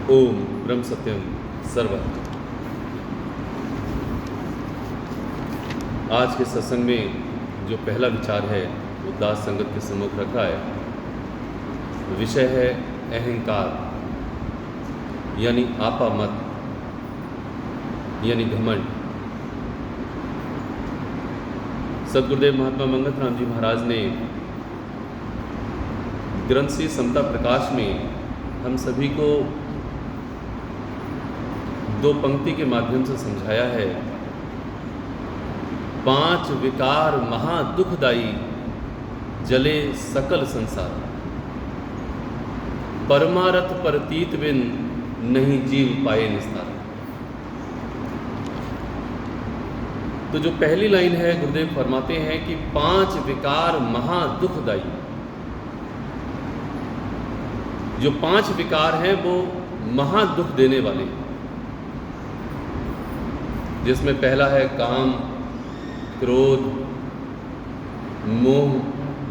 ओम ब्रह्म सत्यम सर्वम। आज के सत्संग में जो पहला विचार है वो दास संगत के सम्मुख रखा है। विषय है अहंकार यानी आपा मत यानी घमंड। सद्गुरुदेव महात्मा मंगत राम जी महाराज ने ग्रंथ श्री समता प्रकाश में हम सभी को दो पंक्ति के माध्यम से समझाया है। 5 विकार महा दुखदाई जले सकल संसार, परमारथ परतीत बिन नहीं जीव पाए निस्तार। तो जो पहली लाइन है, गुरुदेव फरमाते हैं कि 5 विकार महा दुखदाई। जो 5 विकार हैं वो महा दुख देने वाले, जिसमें पहला है काम, क्रोध, मोह,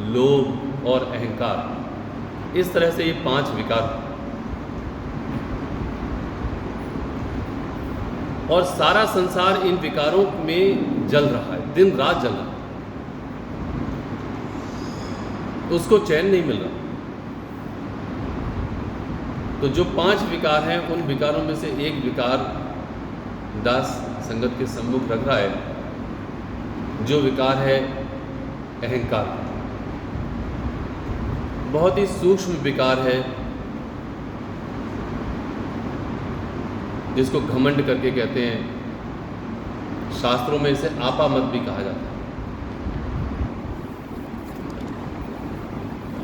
लोभ और अहंकार। इस तरह से ये 5 विकार, और सारा संसार इन विकारों में जल रहा है, दिन रात जल रहा है, उसको चैन नहीं मिल रहा। तो जो 5 विकार हैं उन विकारों में से एक विकार दास संगत के सम्मुख रख रहा है, जो विकार है अहंकार। बहुत ही सूक्ष्म विकार है, जिसको घमंड करके कहते हैं। शास्त्रों में इसे आपा मत भी कहा जाता है।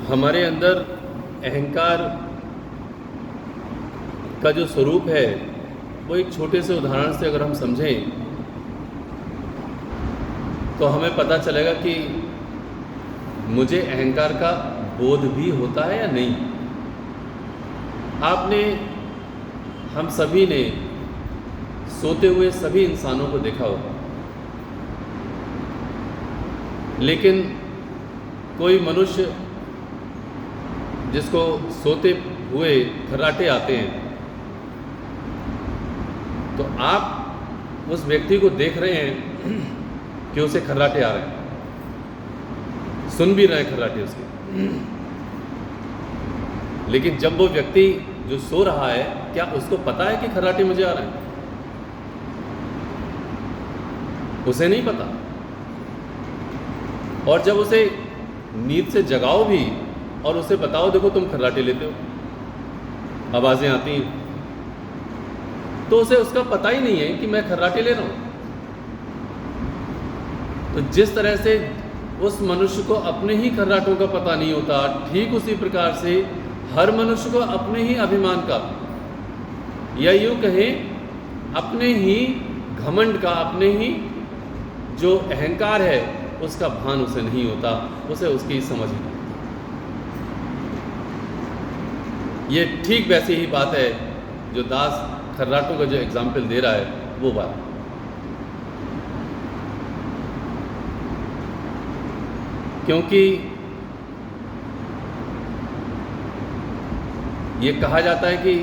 हमारे अंदर अहंकार का जो स्वरूप है वो एक छोटे से उदाहरण से अगर हम समझें तो हमें पता चलेगा कि मुझे अहंकार का बोध भी होता है या नहीं। आपने, हम सभी ने सोते हुए सभी इंसानों को देखा होगा, लेकिन कोई मनुष्य जिसको सोते हुए खर्राटे आते हैं, तो आप उस व्यक्ति को देख रहे हैं कि उसे खर्राटे आ रहे हैं, सुन भी रहे हैं खर्राटे उसके। लेकिन जब वो व्यक्ति जो सो रहा है, क्या उसको पता है कि खर्राटे मुझे आ रहे हैं? उसे नहीं पता। और जब उसे नींद से जगाओ भी और उसे बताओ देखो तुम खर्राटे लेते हो, आवाज़ें आती हैं, तो उसे उसका पता ही नहीं है कि मैं खर्राटे ले रहा हूँ। तो जिस तरह से उस मनुष्य को अपने ही खर्राटों का पता नहीं होता, ठीक उसी प्रकार से हर मनुष्य को अपने ही अभिमान का, या यूँ कहें अपने ही घमंड का, अपने ही जो अहंकार है उसका भान उसे नहीं होता, उसे उसकी समझ नहीं। ये ठीक वैसी ही बात है जो दास खर्राटों का जो एग्जाम्पल दे रहा है वो बात। क्योंकि ये कहा जाता है कि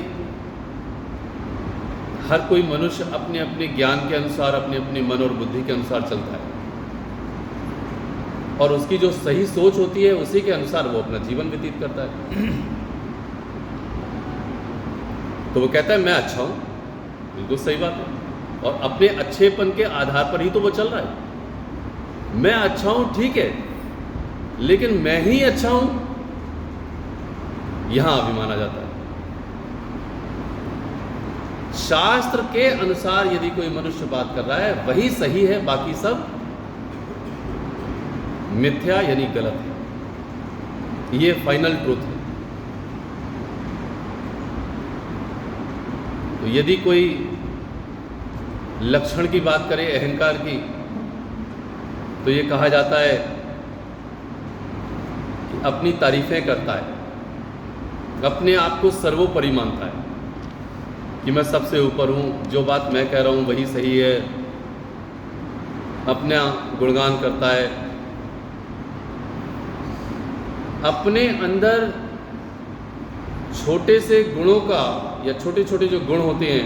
हर कोई मनुष्य अपने अपने ज्ञान के अनुसार, अपने अपने मन और बुद्धि के अनुसार चलता है, और उसकी जो सही सोच होती है उसी के अनुसार वो अपना जीवन व्यतीत करता है। तो वो कहता है मैं अच्छा हूँ, बिल्कुल सही बात है, और अपने अच्छेपन के आधार पर ही तो वो चल रहा है। मैं अच्छा हूँ ठीक है, लेकिन मैं ही अच्छा हूँ, यहां अभिमान आ जाता है। शास्त्र के अनुसार यदि कोई मनुष्य बात कर रहा है वही सही है, बाकी सब मिथ्या यानी गलत है। ये फाइनल ट्रूथ है। तो यदि कोई लक्षण की बात करे अहंकार की, तो ये कहा जाता है कि अपनी तारीफें करता है, अपने आप को सर्वोपरि मानता है कि मैं सबसे ऊपर हूँ, जो बात मैं कह रहा हूँ वही सही है, अपना गुणगान करता है, अपने अंदर छोटे से गुणों का या छोटे छोटे जो गुण होते हैं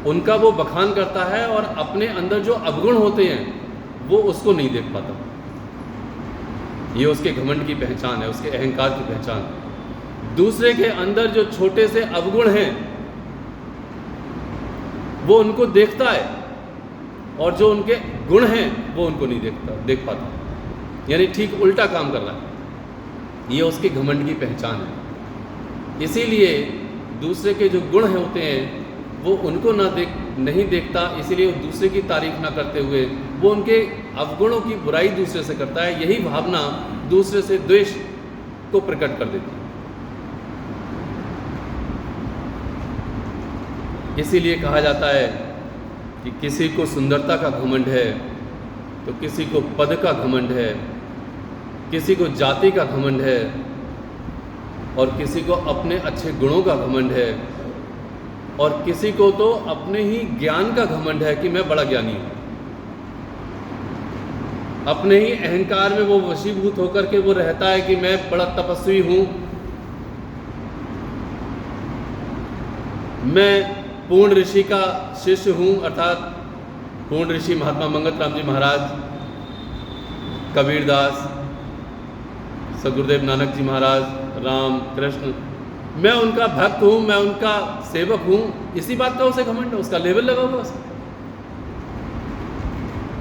उनका वो बखान करता है, और अपने अंदर जो अवगुण होते हैं वो उसको नहीं देख पाता। ये उसके घमंड की पहचान है, उसके अहंकार की पहचान। दूसरे के अंदर जो छोटे से अवगुण हैं वो उनको देखता है, और जो उनके गुण हैं वो उनको नहीं देख पाता, यानी ठीक उल्टा काम कर रहा है। ये उसके घमंड की पहचान है। इसीलिए दूसरे के जो गुण होते हैं वो उनको नहीं देखता, इसीलिए वो दूसरे की तारीफ ना करते हुए वो उनके अवगुणों की बुराई दूसरे से करता है। यही भावना दूसरे से द्वेष को प्रकट कर देती है। इसीलिए कहा जाता है कि किसी को सुंदरता का घमंड है तो किसी को पद का घमंड है, किसी को जाति का घमंड है, और किसी को अपने अच्छे गुणों का घमंड है, और किसी को तो अपने ही ज्ञान का घमंड है कि मैं बड़ा ज्ञानी हूँ। अपने ही अहंकार में वो वशीभूत होकर के वो रहता है कि मैं बड़ा तपस्वी हूँ, मैं पूर्ण ऋषि का शिष्य हूँ, अर्थात पूर्ण ऋषि महात्मा मंगत राम जी महाराज, कबीरदास, सदगुरुदेव नानक जी महाराज, राम कृष्ण, मैं उनका भक्त हूँ, मैं उनका सेवक हूँ। इसी बात का उसे घमंड है, उसका लेवल लगा हुआ उसे।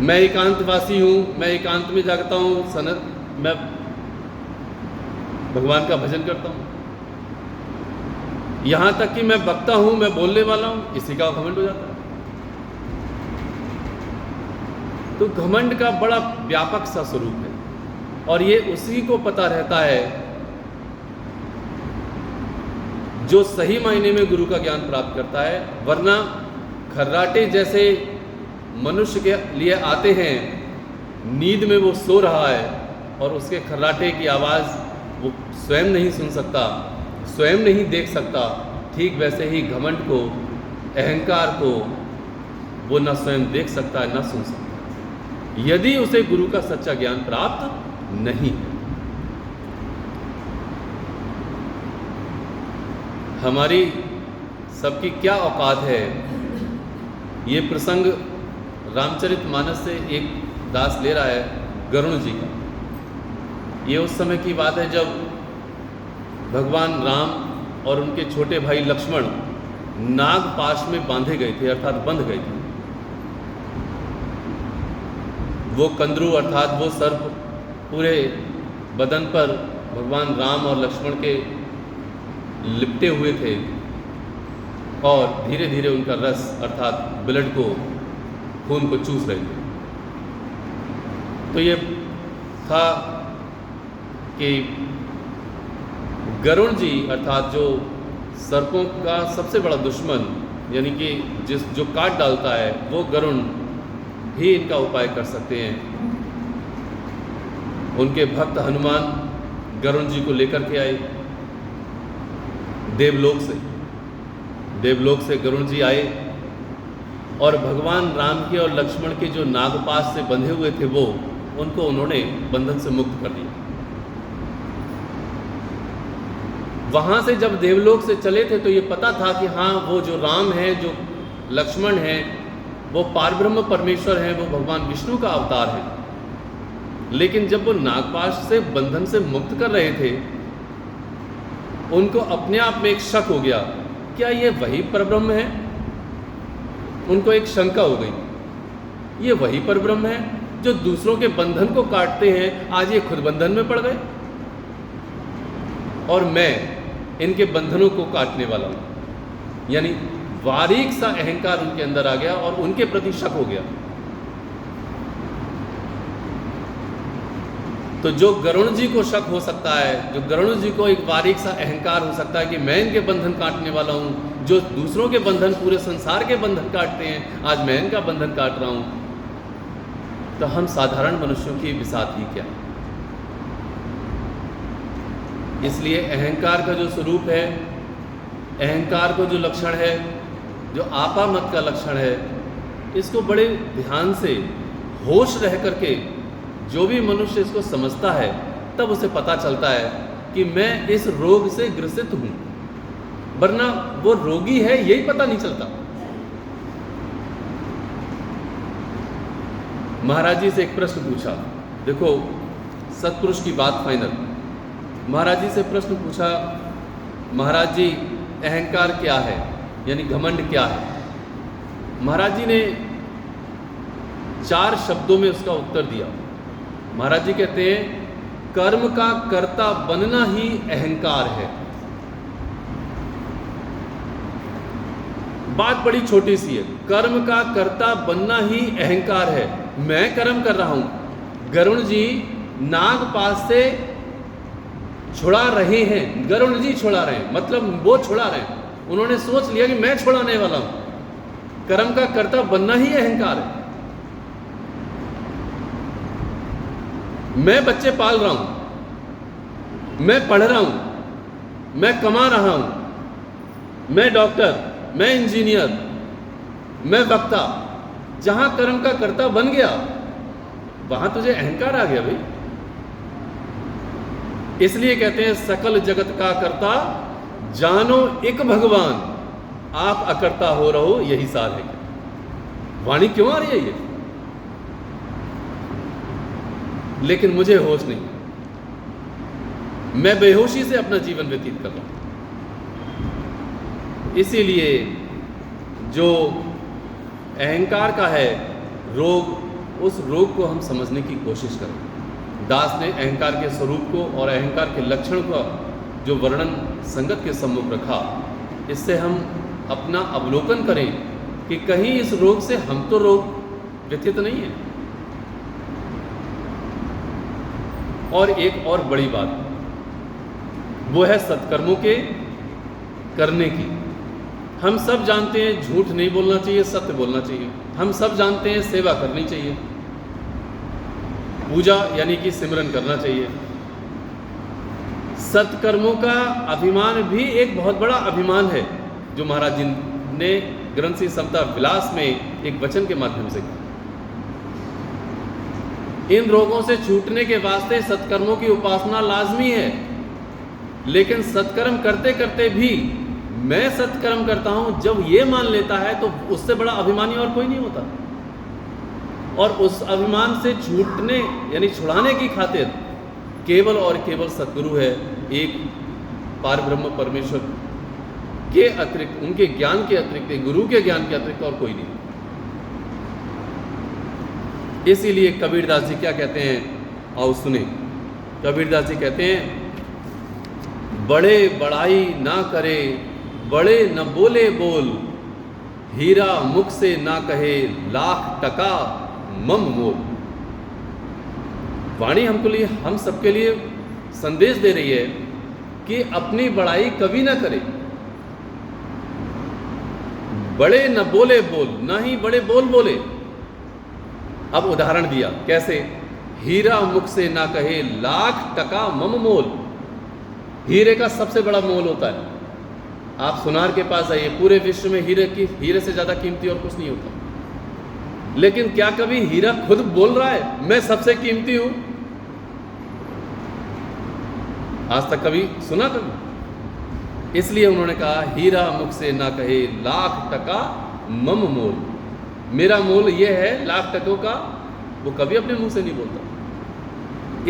मैं एकांतवासी हूँ, मैं एकांत में जागता हूँ, मैं भगवान का भजन करता हूँ, यहाँ तक कि मैं वक्ता हूँ, मैं बोलने वाला हूँ, इसी का घमंड हो जाता है। तो घमंड का बड़ा व्यापक सा स्वरूप है, और ये उसी को पता रहता है जो सही मायने में गुरु का ज्ञान प्राप्त करता है। वरना खर्राटे जैसे मनुष्य के लिए आते हैं, नींद में वो सो रहा है और उसके खर्राटे की आवाज़ वो स्वयं नहीं सुन सकता, स्वयं नहीं देख सकता। ठीक वैसे ही घमंड को, अहंकार को वो न स्वयं देख सकता है, न सुन सकता, यदि उसे गुरु का सच्चा ज्ञान प्राप्त नहीं है। हमारी सबकी क्या औकात है, ये प्रसंग रामचरितमानस से एक दास ले रहा है गरुण जी का। ये उस समय की बात है जब भगवान राम और उनके छोटे भाई लक्ष्मण नागपाश में बांधे गए थे, अर्थात बंध गए थे। वो कंदरू अर्थात वो सर्प पूरे बदन पर भगवान राम और लक्ष्मण के लिपटे हुए थे, और धीरे धीरे उनका रस अर्थात ब्लड को, खून को चूस रहे थे। तो ये था कि गरुण जी अर्थात जो सर्पों का सबसे बड़ा दुश्मन, यानी कि जो काट डालता है, वो गरुण ही इनका उपाय कर सकते हैं। उनके भक्त हनुमान गरुण जी को लेकर के आए देवलोक से गरुण जी आए, और भगवान राम के और लक्ष्मण के जो नागपाश से बंधे हुए थे वो उनको उन्होंने बंधन से मुक्त कर दिया। वहाँ से जब देवलोक से चले थे तो ये पता था कि हाँ, वो जो राम है, जो लक्ष्मण है, वो पारब्रह्म परमेश्वर हैं, वो भगवान विष्णु का अवतार है। लेकिन जब वो नागपाश से बंधन से मुक्त कर रहे थे, उनको अपने आप में एक शक हो गया, क्या ये वही परब्रह्म है? उनको एक शंका हो गई, ये वही परब्रह्म है जो दूसरों के बंधन को काटते हैं, आज ये खुद बंधन में पड़ गए और मैं इनके बंधनों को काटने वाला हूँ। यानी बारीक सा अहंकार उनके अंदर आ गया और उनके प्रति शक हो गया। तो जो गरुण जी को शक हो सकता है, जो गरुण जी को एक बारीक सा अहंकार हो सकता है कि मैं इनके बंधन काटने वाला हूँ, जो दूसरों के बंधन, पूरे संसार के बंधन काटते हैं, आज मैं इनका बंधन काट रहा हूँ, तो हम साधारण मनुष्यों की बिसात ही क्या। इसलिए अहंकार का जो स्वरूप है, अहंकार को जो लक्षण है, जो आपा मत का लक्षण है, इसको बड़े ध्यान से होश रह करके जो भी मनुष्य इसको समझता है, तब उसे पता चलता है कि मैं इस रोग से ग्रसित हूँ। वरना वो रोगी है यही पता नहीं चलता। महाराज जी से एक प्रश्न पूछा, देखो सत्पुरुष की बात फाइनल। महाराज जी से प्रश्न पूछा, महाराज जी अहंकार क्या है, यानी घमंड क्या है? महाराज जी ने 4 शब्दों में उसका उत्तर दिया। महाराज जी कहते हैं, कर्म का कर्ता बनना ही अहंकार है। बात बड़ी छोटी सी है, कर्म का कर्ता बनना ही अहंकार है। मैं कर्म कर रहा हूं, गरुण जी नागपाश से छुड़ा रहे हैं, गरुण जी छुड़ा रहे हैं, मतलब वो छुड़ा रहे हैं। उन्होंने सोच लिया कि मैं छुड़ाने वाला हूं। कर्म का कर्ता बनना ही अहंकार है। मैं बच्चे पाल रहा हूं, मैं पढ़ रहा हूं, मैं कमा रहा हूं, मैं डॉक्टर, मैं इंजीनियर, मैं वक्ता। जहां कर्म का कर्ता बन गया वहां तुझे अहंकार आ गया भाई। इसलिए कहते हैं, सकल जगत का कर्ता जानो एक भगवान, आप अकर्ता हो रहो यही सार है। वाणी क्यों आ रही है ये? लेकिन मुझे होश नहीं, मैं बेहोशी से अपना जीवन व्यतीत कर रहा हूं। इसीलिए जो अहंकार का है रोग, उस रोग को हम समझने की कोशिश करें। दास ने अहंकार के स्वरूप को और अहंकार के लक्षण का जो वर्णन संगत के सम्मुख रखा, इससे हम अपना अवलोकन करें कि कहीं इस रोग से हम तो रोग व्यथित नहीं है। और एक और बड़ी बात वो है सत्कर्मों के करने की। हम सब जानते हैं झूठ नहीं बोलना चाहिए, सत्य बोलना चाहिए। हम सब जानते हैं सेवा करनी चाहिए, पूजा यानी कि सिमरन करना चाहिए। सत्कर्मों का अभिमान भी एक बहुत बड़ा अभिमान है, जो महाराज जी ने ग्रंथ श्री समता विलास में एक वचन के माध्यम से कहा। इन रोगों से छूटने के वास्ते सत्कर्मों की उपासना लाजमी है, लेकिन सत्कर्म करते करते भी मैं सत्कर्म करता हूं जब ये मान लेता है तो उससे बड़ा अभिमानी और कोई नहीं होता। और उस अभिमान से छूटने यानी छुड़ाने की खातिर केवल और केवल सद्गुरु है, एक पारब्रह्म परमेश्वर के अतिरिक्त, उनके ज्ञान के अतिरिक्त, गुरु के ज्ञान के अतिरिक्त और कोई नहीं। इसीलिए कबीरदास जी क्या कहते हैं, आओ सुने। कबीरदास जी कहते हैं, बड़े बड़ाई ना करे, बड़े न बोले बोल, हीरा मुख से ना कहे, लाख टका मम मोल। वाणी हमको लिए, हम सबके लिए संदेश दे रही है कि अपनी बड़ाई कभी ना करे। बड़े न बोले बोल, ना ही बड़े बोल बोले। अब उदाहरण दिया, कैसे? हीरा मुख से ना कहे, लाख टका मम मोल। हीरे का सबसे बड़ा मोल होता है। आप सुनार के पास आइए, पूरे विश्व में हीरे से ज्यादा कीमती और कुछ नहीं होता। लेकिन क्या कभी हीरा खुद बोल रहा है मैं सबसे कीमती हूं? आज तक कभी सुना कभी? इसलिए उन्होंने कहा, हीरा मुख से ना कहे, लाख टका मम मोल। मेरा मोल ये है लाख टकों का, वो कभी अपने मुंह से नहीं बोलता।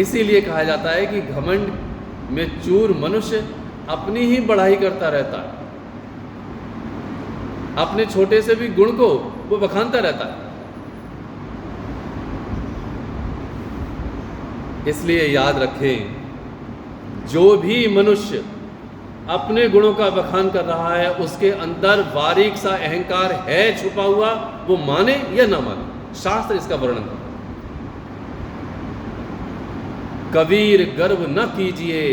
इसीलिए कहा जाता है कि घमंड में चूर मनुष्य अपनी ही बढ़ाई करता रहता है, अपने छोटे से भी गुण को वो बखानता रहता है। इसलिए याद रखें, जो भी मनुष्य अपने गुणों का बखान कर रहा है, उसके अंदर बारीक सा अहंकार है छुपा हुआ, वो माने या ना माने। शास्त्र इसका वर्णन करता है। कबीर गर्व न कीजिए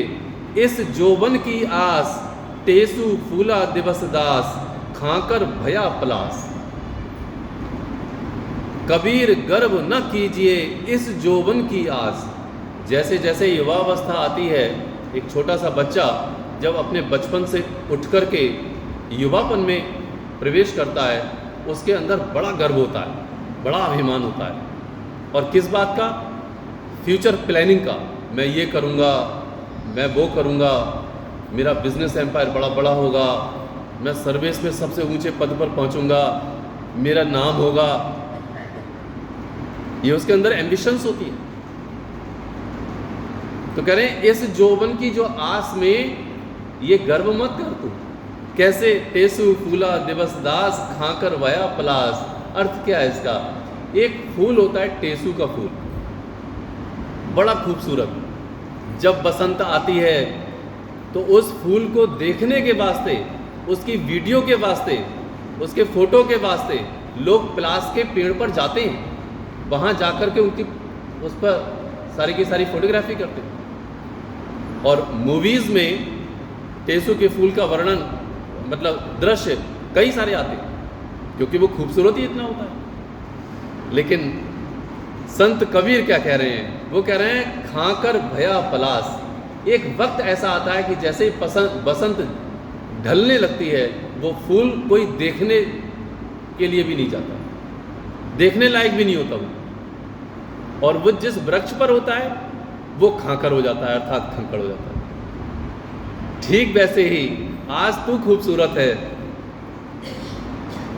इस जोबन की आस, टेसु फूला दिवस दास, खाकर भया पलास। कबीर गर्व न कीजिए इस जोबन की आस। जैसे जैसे युवावस्था आती है, एक छोटा सा बच्चा जब अपने बचपन से उठ कर के युवापन में प्रवेश करता है, उसके अंदर बड़ा गर्व होता है, बड़ा अभिमान होता है। और किस बात का? फ्यूचर प्लानिंग का। मैं ये करूँगा, मैं वो करूँगा, मेरा बिजनेस एम्पायर बड़ा बड़ा होगा, मैं सर्विस में सबसे ऊंचे पद पर पहुंचूंगा, मेरा नाम होगा, ये उसके अंदर एम्बिशंस होती है। तो कह रहे हैं इस जोबन की जो आस में ये गर्व मत कर तू। कैसे? टेसु फूला दिवस दास खाकर वया पलास। अर्थ क्या है इसका? एक फूल होता है टेसु का फूल, बड़ा खूबसूरत। जब बसंत आती है तो उस फूल को देखने के वास्ते, उसकी वीडियो के वास्ते, उसके फोटो के वास्ते लोग पलास के पेड़ पर जाते हैं, वहाँ जाकर के उनकी उस पर सारी की सारी फोटोग्राफी करते हैं। और मूवीज़ में टेसु के फूल का वर्णन, मतलब दृश्य कई सारे आते हैं, क्योंकि वो खूबसूरत ही इतना होता है। लेकिन संत कबीर क्या कह रहे हैं? वो कह रहे हैं खाकर भया पलास। एक वक्त ऐसा आता है कि जैसे ही बसंत ढलने लगती है, वो फूल कोई देखने के लिए भी नहीं जाता, देखने लायक भी नहीं होता वो। और वो जिस वृक्ष पर होता है वो खाकर हो जाता है, अर्थात खंकड़ हो जाता है। ठीक वैसे ही आज तू खूबसूरत है,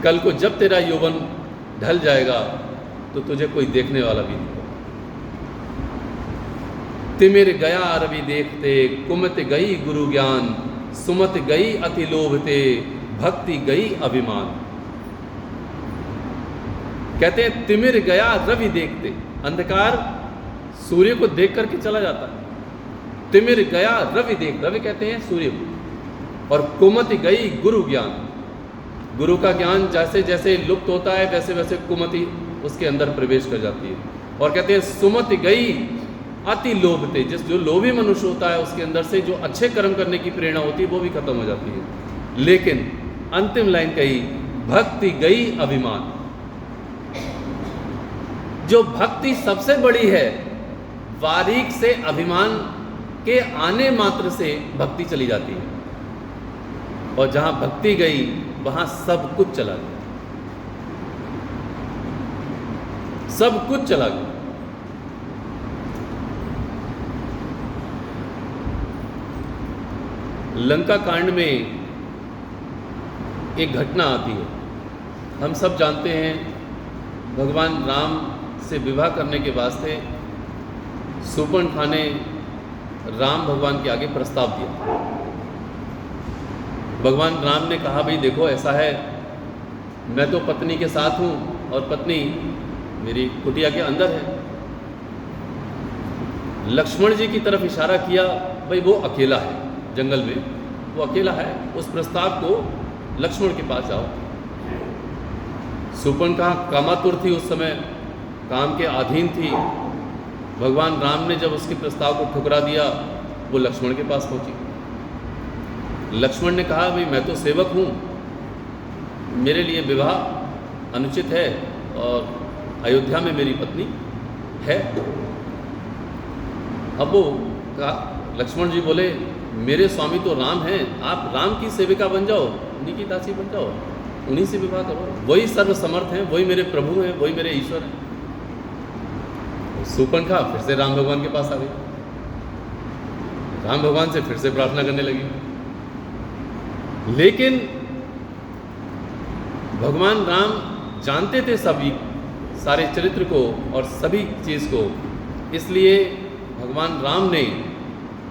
कल को जब तेरा यौवन ढल जाएगा तो तुझे कोई देखने वाला भी नहीं होगा। तिमिर गया रवि देखते, कुमत गई गुरु ज्ञान, सुमत गई अति लोभते, भक्ति गई अभिमान। कहते हैं तिमिर गया रवि देखते, अंधकार सूर्य को देख करके चला जाता है। तिमिर गया रवि देख, रवि कहते हैं सूर्य को। और कुमति गई गुरु ज्ञान, गुरु का ज्ञान जैसे जैसे लुप्त होता है वैसे वैसे कुमति उसके अंदर प्रवेश कर जाती है। और कहते हैं सुमति गई अति लोभते, जो लोभी मनुष्य होता है उसके अंदर से जो अच्छे कर्म करने की प्रेरणा होती है वो भी खत्म हो जाती है। लेकिन अंतिम लाइन कही, भक्ति गई अभिमान। जो भक्ति सबसे बड़ी है, वारीक से अभिमान के आने मात्र से भक्ति चली जाती है। और जहां भक्ति गई वहां सब कुछ चला गया, सब कुछ चला गया। लंका कांड में एक घटना आती है। हम सब जानते हैं भगवान राम से विवाह करने के वास्ते शूर्पणखा ने राम भगवान के आगे प्रस्ताव दिया। भगवान राम ने कहा, भाई देखो ऐसा है, मैं तो पत्नी के साथ हूँ और पत्नी मेरी कुटिया के अंदर है। लक्ष्मण जी की तरफ इशारा किया, भाई वो अकेला है जंगल में, वो अकेला है, उस प्रस्ताव को लक्ष्मण के पास जाओ। शूर्पणखा कामातुर थी, उस समय काम के अधीन थी। भगवान राम ने जब उसके प्रस्ताव को ठुकरा दिया, वो लक्ष्मण के पास पहुंची। लक्ष्मण ने कहा, भाई मैं तो सेवक हूँ, मेरे लिए विवाह अनुचित है और अयोध्या में मेरी पत्नी है। अब वो कहा, लक्ष्मण जी बोले, मेरे स्वामी तो राम हैं, आप राम की सेविका बन जाओ, उन्हीं की दासी बन जाओ, उन्हीं से विवाह करो, वही सर्वसमर्थ हैं, वही मेरे प्रभु हैं, वही मेरे ईश्वर हैं। शूर्पणखा फिर से राम भगवान के पास आ गई, राम भगवान से फिर से प्रार्थना करने लगी। लेकिन भगवान राम जानते थे सभी सारे चरित्र को और सभी चीज़ को, इसलिए भगवान राम ने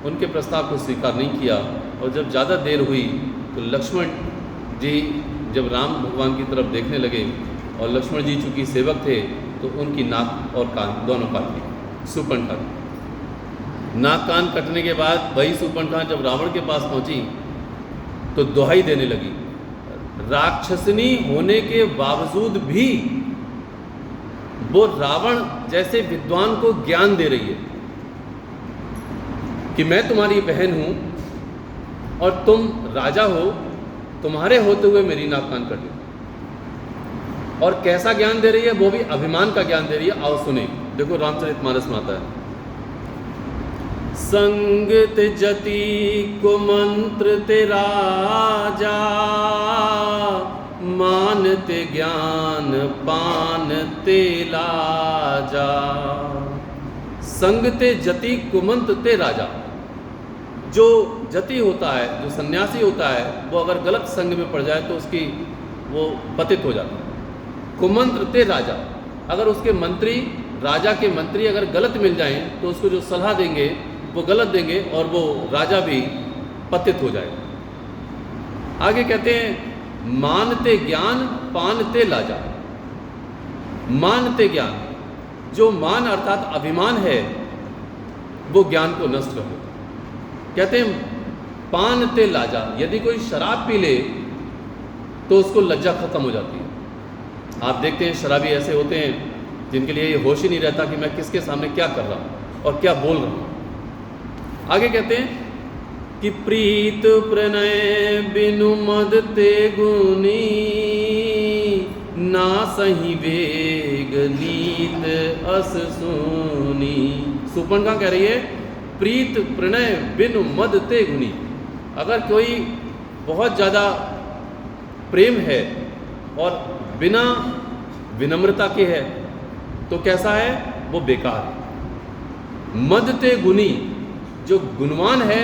उनके प्रस्ताव को स्वीकार नहीं किया। और जब ज़्यादा देर हुई तो लक्ष्मण जी जब राम भगवान की तरफ देखने लगे, और लक्ष्मण जी चूँकि सेवक थे तो उनकी नाक और कान दोनों काट ली शूर्पणखा। नाक कान कटने के बाद वही शूर्पणखा जब रावण के पास पहुंची तो दुहाई देने लगी, राक्षसनी होने के बावजूद भी वो रावण जैसे विद्वान को ज्ञान दे रही है कि मैं तुम्हारी बहन हूं और तुम राजा हो, तुम्हारे होते हुए मेरी नाक कान कट गई। और कैसा ज्ञान दे रही है? वो भी अभिमान का ज्ञान दे रही है। आओ सुने, देखो रामचरितमानस में आता है, संगत जति कुमंत्र ते राजा, मानते ज्ञान पान ते लाजा। संगते जति कुमंत्र ते राजा, जो जति होता है, जो सन्यासी होता है, वो अगर गलत संग में पड़ जाए तो उसकी वो पतित हो जाता है। कुमंत्र ते राजा, अगर उसके मंत्री, राजा के मंत्री अगर गलत मिल जाएं तो उसको जो सलाह देंगे वो गलत देंगे और वो राजा भी पतित हो जाए। आगे कहते हैं मानते ज्ञान पानते लाजा। मानते ज्ञान, जो मान अर्थात अभिमान है वो ज्ञान को नष्ट कर देता है। कहते हैं पानते लाजा, यदि कोई शराब पी ले तो उसको लज्जा खत्म हो जाती है। आप देखते हैं शराबी ऐसे होते हैं जिनके लिए ये होश ही नहीं रहता कि मैं किसके सामने क्या कर रहा हूँ और क्या बोल रहा हूँ। आगे कहते हैं कि प्रीत प्रणय बिनु मद ते गुनी, ना सही वेग नीत अस सुनी। सुपर्णखा कह रही है प्रीत प्रणय बिनु मद ते गुनी। अगर कोई बहुत ज़्यादा प्रेम है और बिना विनम्रता के है तो कैसा है, वो बेकार है। मद ते गुनी, जो गुणवान है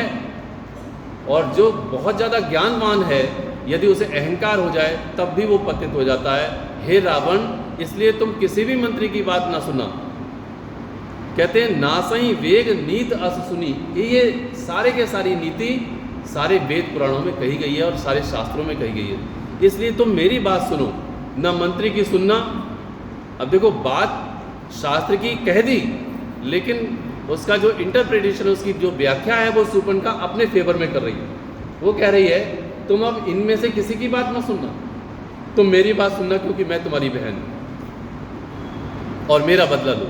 और जो बहुत ज़्यादा ज्ञानवान है, यदि उसे अहंकार हो जाए तब भी वो पतित हो जाता है। हे रावण, इसलिए तुम किसी भी मंत्री की बात ना सुना। कहते हैं नासई वेग नीत अस सुनी, ये सारे के सारी नीति सारे वेद पुराणों में कही गई है और सारे शास्त्रों में कही गई है। इसलिए तुम मेरी बात सुनो, ना मंत्री की सुनना। अब देखो, बात शास्त्र की कह दी, लेकिन उसका जो इंटरप्रिटेशन, उसकी जो व्याख्या है वो सुपर्णखा अपने फेवर में कर रही है। वो कह रही है तुम अब इनमें से किसी की बात मत सुनना, तुम मेरी बात सुनना, क्योंकि मैं तुम्हारी बहन हूं और मेरा बदला लो।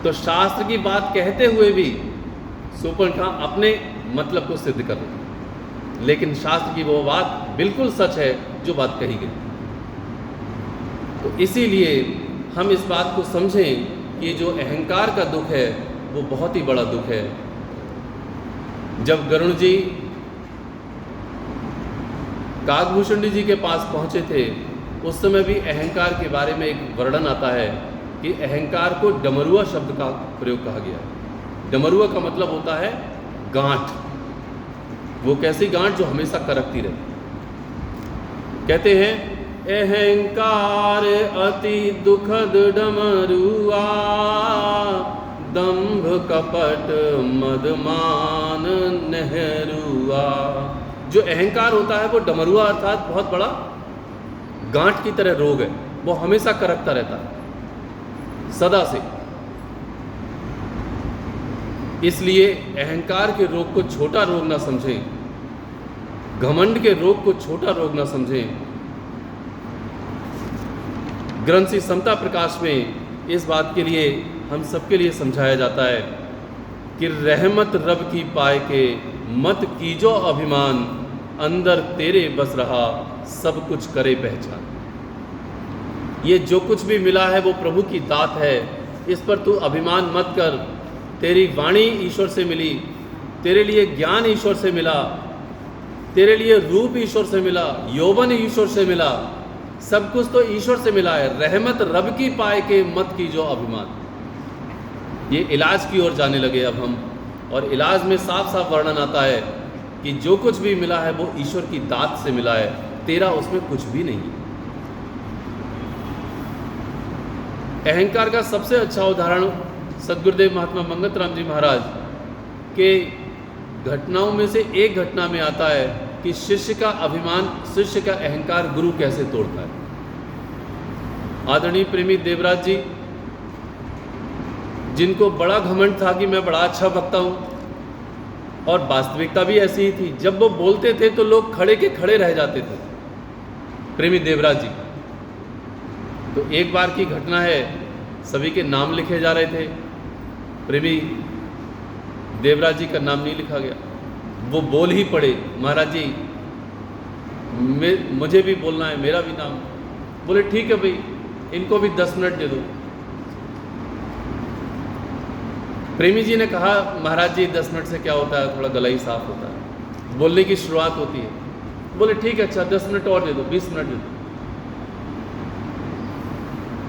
तो शास्त्र की बात कहते हुए भी सुपर्णखा अपने मतलब को सिद्ध कर रही है, लेकिन शास्त्र की वो बात बिल्कुल सच है जो बात कही गई। तो इसीलिए हम इस बात को समझें कि जो अहंकार का दुख है वो बहुत ही बड़ा दुख है। जब गरुण जी काकभूषण जी के पास पहुंचे थे, उस समय भी अहंकार के बारे में एक वर्णन आता है कि अहंकार को डमरुआ शब्द का प्रयोग कहा गया। डमरुआ का मतलब होता है गांठ। वो कैसी गांठ जो हमेशा करकती रहती। कहते हैं अहंकार अति दुखद डमरुआ, दंभ कपट मदमान नेहरुआ। जो अहंकार होता है वो डमरुआ अर्थात बहुत बड़ा गांठ की तरह रोग है, वो हमेशा करकता रहता है सदा से। इसलिए अहंकार के रोग को छोटा रोग ना समझें, घमंड के रोग को छोटा रोग ना समझें। ग्रंथ श्री समता प्रकाश में इस बात के लिए हम सबके लिए समझाया जाता है कि रहमत रब की पाए के मत कीजो अभिमान, अंदर तेरे बस रहा सब कुछ करे पहचान। ये जो कुछ भी मिला है वो प्रभु की दात है, इस पर तू अभिमान मत कर। तेरी वाणी ईश्वर से मिली, तेरे लिए ज्ञान ईश्वर से मिला, तेरे लिए रूप ईश्वर से मिला, यौवन ईश्वर से मिला, सब कुछ तो ईश्वर से मिला है। रहमत रब की पाए के मत की जो अभिमान। ये इलाज की ओर जाने लगे अब हम, और इलाज में साफ साफ वर्णन आता है कि जो कुछ भी मिला है वो ईश्वर की दात से मिला है, तेरा उसमें कुछ भी नहीं। अहंकार का सबसे अच्छा उदाहरण सद्गुरुदेव महात्मा मंगत राम जी महाराज के घटनाओं में से एक घटना में आता है कि शिष्य का अभिमान, शिष्य का अहंकार गुरु कैसे तोड़ता है। आदरणीय प्रेमी देवराज जी, जिनको बड़ा घमंड था कि मैं बड़ा अच्छा वक्ता हूँ, और वास्तविकता भी ऐसी ही थी। जब वो बोलते थे तो लोग खड़े के खड़े रह जाते थे। प्रेमी देवराज जी, तो एक बार की घटना है, सभी के नाम लिखे जा रहे थे, प्रेमी देवराज जी का नाम नहीं लिखा गया। वो बोल ही पड़े, महाराज जी मुझे भी बोलना है, मेरा भी नाम। बोले ठीक है भाई, इनको भी 10 मिनट दे दो। प्रेमी जी ने कहा महाराज जी 10 मिनट से क्या होता है, थोड़ा गला ही साफ होता है, बोलने की शुरुआत होती है। बोले ठीक है, अच्छा 10 मिनट और दे दो, 20 मिनट दे दो।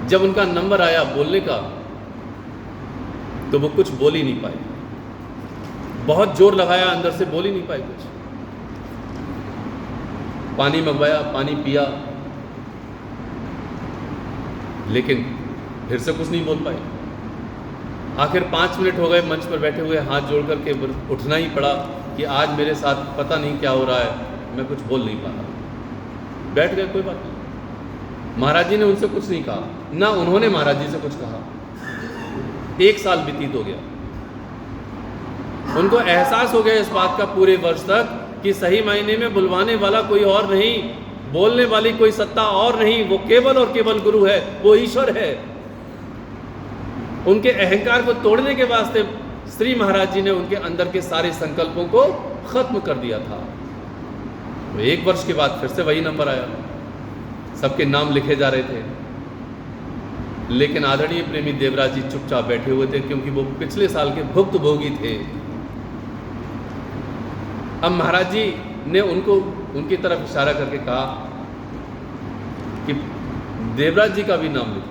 जब उनका नंबर आया बोलने का तो वो कुछ बोल ही नहीं पाए। बहुत जोर लगाया, अंदर से बोल ही नहीं पाई कुछ। पानी मंगवाया, पानी पिया, लेकिन फिर से कुछ नहीं बोल पाई। आखिर 5 मिनट हो गए मंच पर बैठे हुए, हाथ जोड़ करके उठना ही पड़ा कि आज मेरे साथ पता नहीं क्या हो रहा है, मैं कुछ बोल नहीं पा रहा। बैठ गए, कोई बात नहीं। महाराज जी ने उनसे कुछ नहीं कहा, ना उन्होंने महाराज जी से कुछ कहा। 1 साल व्यतीत हो गया। उनको एहसास हो गया इस बात का पूरे वर्ष तक कि सही मायने में बुलवाने वाला कोई और नहीं, बोलने वाली कोई सत्ता और नहीं, वो केवल और केवल गुरु है, वो ईश्वर है। उनके अहंकार को तोड़ने के वास्ते श्री महाराज जी ने उनके अंदर के सारे संकल्पों को खत्म कर दिया था। 1 वर्ष के बाद फिर से वही नंबर आया, सबके नाम लिखे जा रहे थे, लेकिन आदरणीय प्रेमी देवराज जी चुपचाप बैठे हुए थे, क्योंकि वो पिछले साल के भुक्तभोगी थे। अब महाराज जी ने उनको उनकी तरफ इशारा करके कहा कि देवराज जी का भी नाम लिखो।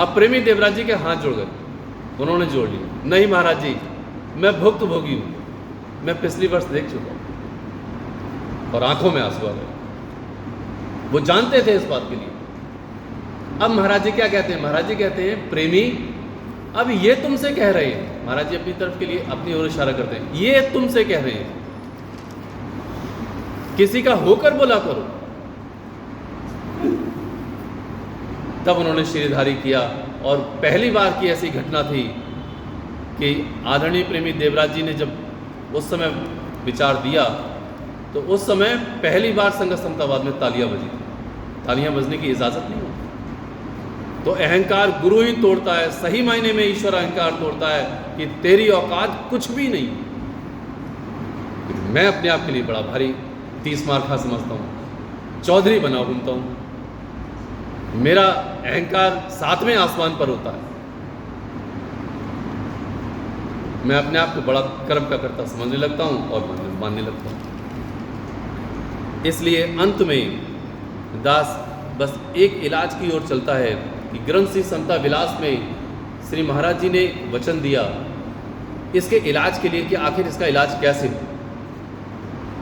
अब प्रेमी देवराज जी के हाथ जोड़ गए, उन्होंने जोड़ लिया। नहीं महाराज जी, मैं भुक्तभोगी हूँ, मैं पिछली वर्ष देख चुका हूँ। और आंखों में आंसू आ गए। वो जानते थे इस बात के लिए। अब महाराज जी क्या कहते हैं? महाराज जी कहते हैं, प्रेमी अब ये तुमसे कह रहे हैं। महाराज जी अपनी तरफ के लिए अपनी ओर इशारा करते हैं, ये तुमसे कह रहे हैं, किसी का होकर बोला करो। तब उन्होंने शिरधारी किया, और पहली बार की ऐसी घटना थी कि आदरणीय प्रेमी देवराज जी ने जब उस समय विचार दिया, तो उस समय पहली बार संघ समतावाद में तालियां बजी थी। तालियां बजने की इजाज़त नहीं होती। तो अहंकार गुरु ही तोड़ता है, सही मायने में ईश्वर अहंकार तोड़ता है कि तेरी औकात कुछ भी नहीं। मैं अपने आप के लिए बड़ा भारी 30 मार्का समझता हूँ, चौधरी बना घूमता हूँ, मेरा अहंकार 7वें आसमान पर होता है। मैं अपने आप को बड़ा कर्म का करता समझने लगता हूँ और मानने लगता हूँ। इसलिए अंत में दास बस एक इलाज की ओर चलता है कि ग्रंथ श्री समता विलास में श्री महाराज जी ने वचन दिया इसके इलाज के लिए कि आखिर इसका इलाज कैसे हो।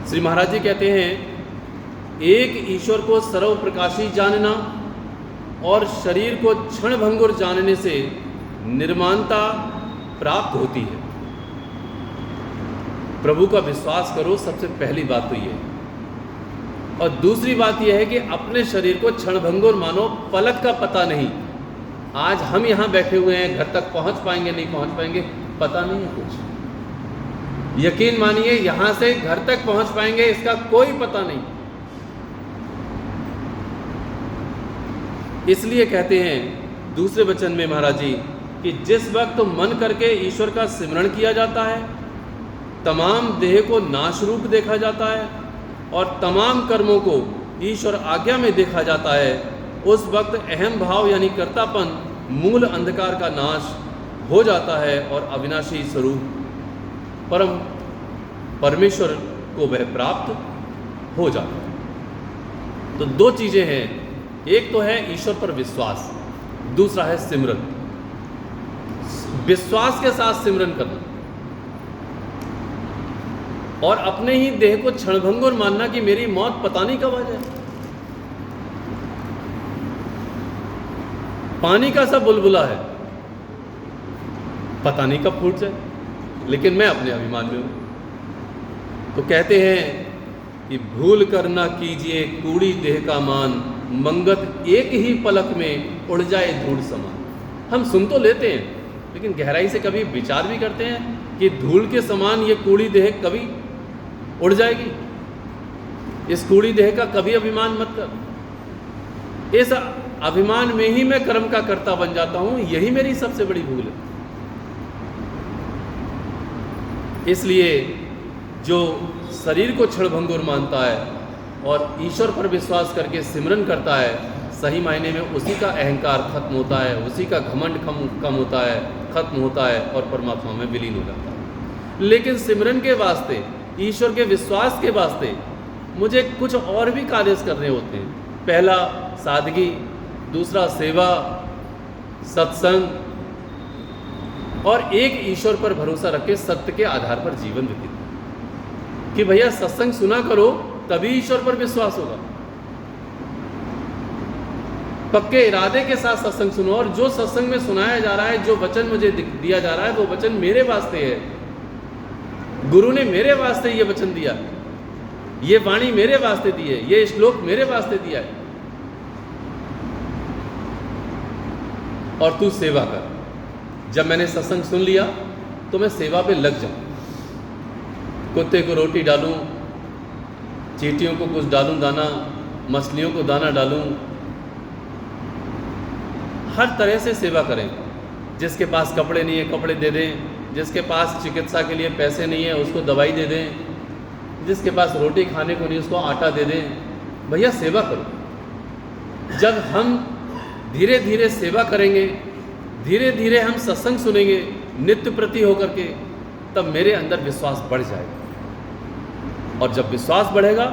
श्री महाराज जी कहते हैं, एक ईश्वर को सर्वप्रकाशी जानना और शरीर को क्षणभंगुर जानने से निर्माणता प्राप्त होती है। प्रभु का विश्वास करो, सबसे पहली बात तो ये है। और दूसरी बात यह है कि अपने शरीर को क्षणभंगुर मानो, पलक का पता नहीं। आज हम यहाँ बैठे हुए हैं, घर तक पहुँच पाएंगे नहीं पहुँच पाएंगे पता नहीं है कुछ। यकीन मानिए, यहाँ से घर तक पहुँच पाएंगे इसका कोई पता नहीं। इसलिए कहते हैं दूसरे वचन में महाराज जी कि जिस वक्त मन करके ईश्वर का सिमरण किया जाता है, तमाम देह को नाश रूप देखा जाता है और तमाम कर्मों को ईश्वर आज्ञा में देखा जाता है, उस वक्त अहम भाव यानी कर्तापन, मूल अंधकार का नाश हो जाता है और अविनाशी स्वरूप परम परमेश्वर को वह प्राप्त हो जाता है। तो 2 चीज़ें हैं, एक तो है ईश्वर पर विश्वास, दूसरा है सिमरन। विश्वास के साथ सिमरन करना और अपने ही देह को क्षणभंगुर मानना कि मेरी मौत पता नहीं कब आ जाए। पानी का सा बुलबुला है, पता नहीं कब फूट जाए, लेकिन मैं अपने अभिमान में हूं। तो कहते हैं कि भूल कर ना कीजिए कूड़ी देह का मान, मंगत एक ही पलक में उड़ जाए धूल समान। हम सुन तो लेते हैं, लेकिन गहराई से कभी विचार भी करते हैं कि धूल के समान ये कूड़ी देह कभी उड़ जाएगी। इस कूड़ी देह का कभी अभिमान मत कर। इस अभिमान में ही मैं कर्म का कर्ता बन जाता हूं, यही मेरी सबसे बड़ी भूल है। इसलिए जो शरीर को क्षणभंगुर मानता है और ईश्वर पर विश्वास करके सिमरन करता है, सही मायने में उसी का अहंकार खत्म होता है, उसी का घमंड कम होता है, खत्म होता है और परमात्मा में विलीन हो जाता है। लेकिन सिमरन के वास्ते, ईश्वर के विश्वास के वास्ते मुझे कुछ और भी कार्य करने होते हैं। पहला सादगी, दूसरा सेवा, सत्संग और एक ईश्वर पर भरोसा रख के सत्य के आधार पर जीवन व्यतीत करो। कि भैया सत्संग सुना करो, तभी ईश्वर पर विश्वास होगा। पक्के इरादे के साथ सत्संग सुनो, और जो सत्संग में सुनाया जा रहा है, जो वचन मुझे दिया जा रहा है, वो वचन मेरे वास्ते है। गुरु ने मेरे वास्ते ये वचन दिया, ये वाणी मेरे वास्ते दी है, ये श्लोक मेरे वास्ते दिया है। और तू सेवा कर। जब मैंने सत्संग सुन लिया तो मैं सेवा पे लग जाऊं। कुत्ते को रोटी डालूं, चींटियों को कुछ डालूं दाना, मछलियों को दाना डालूं, हर तरह से सेवा करें। जिसके पास कपड़े नहीं है कपड़े दे दें, जिसके पास चिकित्सा के लिए पैसे नहीं है उसको दवाई दे दें, जिसके पास रोटी खाने को नहीं उसको आटा दे दें। भैया सेवा करो। जब हम धीरे धीरे सेवा करेंगे, धीरे धीरे हम सत्संग सुनेंगे नित्य प्रति होकर के, तब मेरे अंदर विश्वास बढ़ जाएगा। और जब विश्वास बढ़ेगा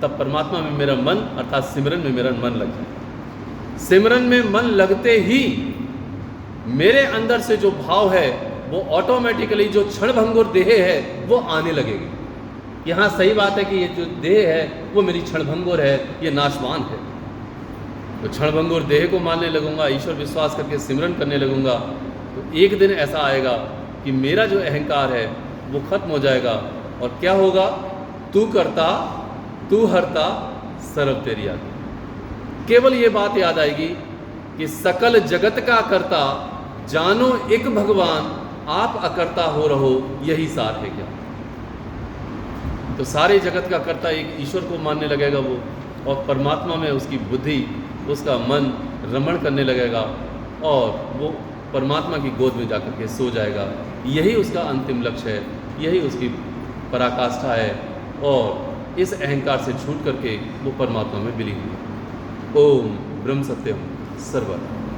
तब परमात्मा में मेरा मन अर्थात सिमरन में मेरा मन लग जाएगा। सिमरन में मन लगते ही मेरे अंदर से जो भाव है वो ऑटोमेटिकली, जो क्षणभंगुर देह है वो आने लगेगी। यहाँ सही बात है कि ये जो देह है वो मेरी क्षणभंगुर है, ये नाशवान है। तो क्षणभंगुर देह को मानने लगूंगा, ईश्वर विश्वास करके सिमरन करने लगूंगा, तो एक दिन ऐसा आएगा कि मेरा जो अहंकार है वो खत्म हो जाएगा। और क्या होगा? तू करता, तू हरता, सर्व तेरी आज्ञा। केवल ये बात याद आएगी कि सकल जगत का करता, जानो एक भगवान, आप अकर्ता हो रहो, यही सार है क्या। तो सारे जगत का कर्ता एक ईश्वर को मानने लगेगा वो, और परमात्मा में उसकी बुद्धि, उसका मन रमण करने लगेगा, और वो परमात्मा की गोद में जाकर के सो जाएगा। यही उसका अंतिम लक्ष्य है, यही उसकी पराकाष्ठा है, और इस अहंकार से छूट करके वो परमात्मा में विलीन हुआ। ओम ब्रह्म सत्यम सर्वदा।